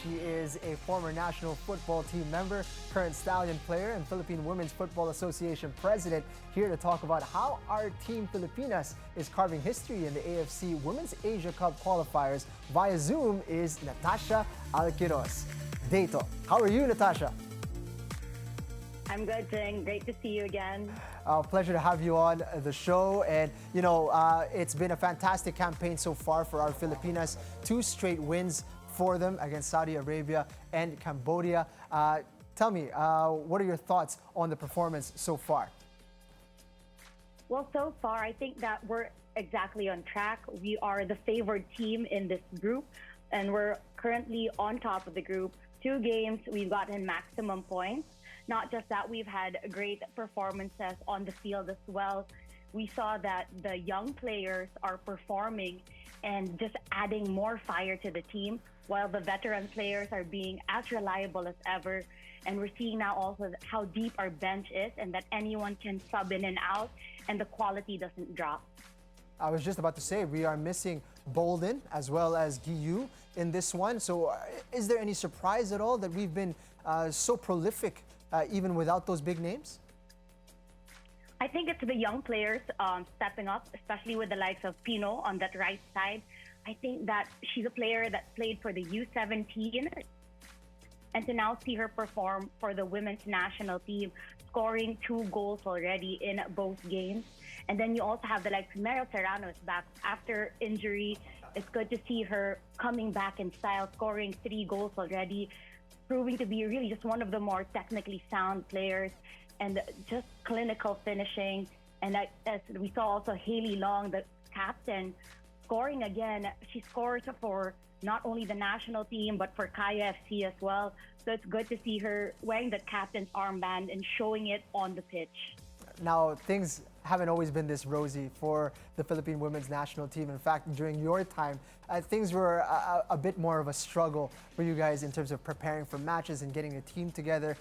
She is a former national football team member, current Stallion player, and Philippine Women's Football Association president, here to talk about how our team Filipinas is carving history in the AFC Women's Asia Cup qualifiers. Via Zoom is Natasha Alquiros. Dato. How are you, Natasha? I'm good, Jing. Great to see you again. Pleasure to have you on the show. And, it's been a fantastic campaign so far for our Filipinas. 2 straight wins for them against Saudi Arabia and Cambodia. Tell me, what are your thoughts on the performance so far? Well, so far, I think that we're exactly on track. We are the favored team in this group, and we're currently on top of the group. 2 games, we've gotten maximum points. Not just that, we've had great performances on the field as well. We saw that the young players are performing and just adding more fire to the team, while the veteran players are being as reliable as ever. And we're seeing now also how deep our bench is and that anyone can sub in and out and the quality doesn't drop. I was just about to say, we are missing Bolden as well as Guiyu in this one. So is there any surprise at all that we've been so prolific even without those big names? I think it's the young players stepping up, especially with the likes of Pino on that right side. I think that she's a player that played for the U17, and to now see her perform for the women's national team, scoring 2 goals already in both games. And then you also have the likes of Meryl Serrano is back after injury. It's good to see her coming back in style, scoring 3 goals already, proving to be really just one of the more technically sound players and just clinical finishing. And as we saw also Hayley Long, the captain, scoring again. She scores for not only the national team, but for Kaya FC as well. So it's good to see her wearing the captain's armband and showing it on the pitch. Now, things haven't always been this rosy for the Philippine women's national team. In fact, during your time, things were a bit more of a struggle for you guys in terms of preparing for matches and getting a team together.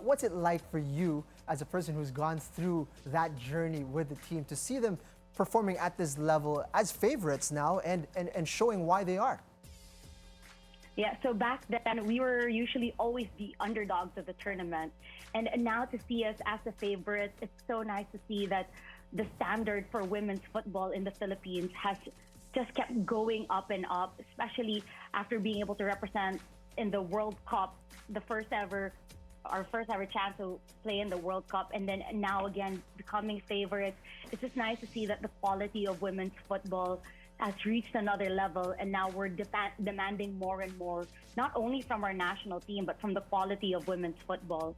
What's it like for you as a person who's gone through that journey with the team to see them performing at this level as favorites now and showing why they are? Yeah, so back then, we were usually always the underdogs of the tournament. And now to see us as the favorites, it's so nice to see that the standard for women's football in the Philippines has just kept going up and up, especially after being able to represent in the World Cup, our first ever chance to play in the World Cup, and then now again becoming favorites. It's just nice to see that the quality of women's football has reached another level, and now we're demanding more and more, not only from our national team, but from the quality of women's football.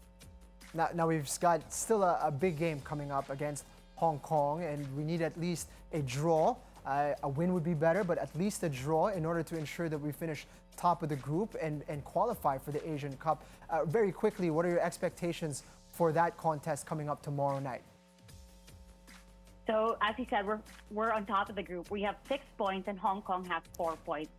Now we've got still a big game coming up against Hong Kong, and we need at least a draw. A win would be better, but at least a draw in order to ensure that we finish top of the group and qualify for the Asian Cup. Very quickly, what are your expectations for that contest coming up tomorrow night? So as you said, we're on top of the group. We have 6 points and Hong Kong has 4 points.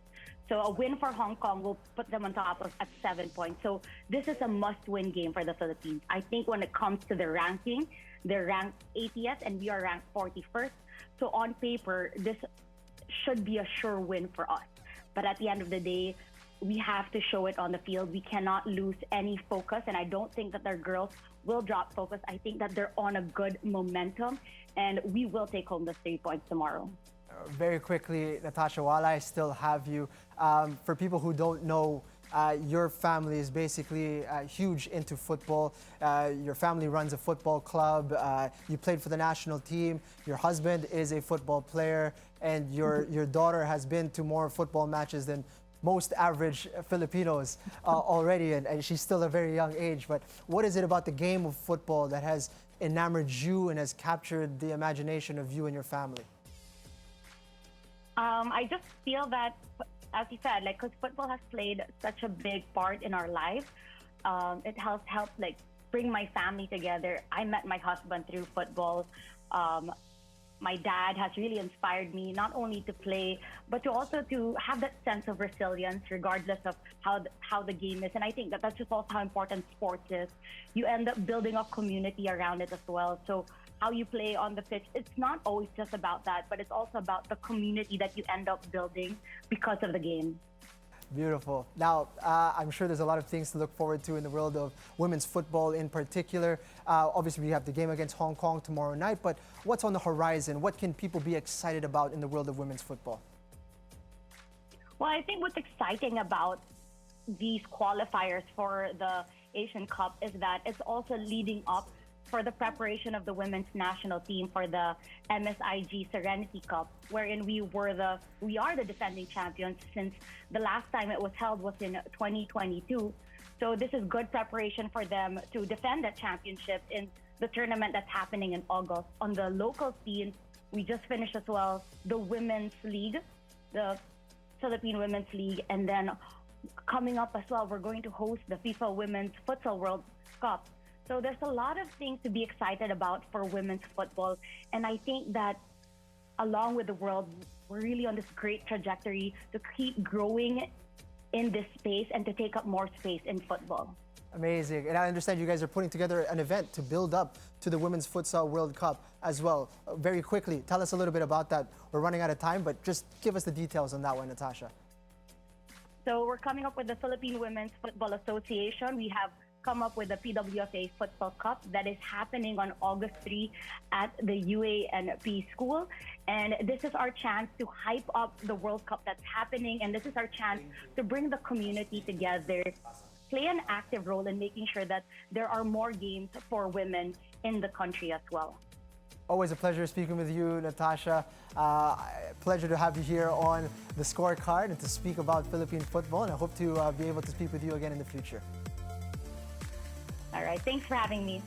So a win for Hong Kong will put them on top at 7 points. So this is a must-win game for the Philippines. I think when it comes to the ranking, they're ranked 80th and we are ranked 41st. So on paper, this should be a sure win for us. But at the end of the day, we have to show it on the field. We cannot lose any focus, and I don't think that our girls will drop focus. I think that they're on a good momentum, and we will take home the 3 points tomorrow. Very quickly, Natasha, while I still have you, for people who don't know, your family is basically huge into football. Your family runs a football club. You played for the national team. Your husband is a football player, and your daughter has been to more football matches than most average Filipinos already, and she's still a very young age. But what is it about the game of football that has enamored you and has captured the imagination of you and your family? I just feel that, as you said, because football has played such a big part in our life, it has helped bring my family together. I met my husband through football. My dad has really inspired me not only to play, but to also to have that sense of resilience regardless of how the game is. And I think that that's just also how important sports is. You end up building a community around it as well. So how you play on the pitch, it's not always just about that, but it's also about the community that you end up building because of the game. Beautiful. Now, I'm sure there's a lot of things to look forward to in the world of women's football in particular. Obviously, we have the game against Hong Kong tomorrow night, but what's on the horizon? What can people be excited about in the world of women's football? Well, I think what's exciting about these qualifiers for the Asian Cup is that it's also leading up for the preparation of the women's national team for the MSIG Serenity Cup, wherein we are the defending champions since the last time it was held was in 2022. So this is good preparation for them to defend that championship in the tournament that's happening in August. On the local scene, we just finished as well the Women's League, the Philippine Women's League, and then coming up as well, we're going to host the FIFA Women's Futsal World Cup. So there's a lot of things to be excited about for women's football. And I think that along with the world, we're really on this great trajectory to keep growing in this space and to take up more space in football. Amazing. And I understand you guys are putting together an event to build up to the Women's Futsal World Cup as well. Very quickly, tell us a little bit about that. We're running out of time, but just give us the details on that one, Natasha. So we're coming up with the Philippine Women's Football Association. We have come up with the PWFA Football Cup that is happening on August 3 at the UANP school. And this is our chance to hype up the World Cup that's happening. And this is our chance to bring the community together, play an active role in making sure that there are more games for women in the country as well. Always a pleasure speaking with you, Natasha. Pleasure to have you here on the scorecard and to speak about Philippine football. And I hope to be able to speak with you again in the future. All right. Thanks for having me.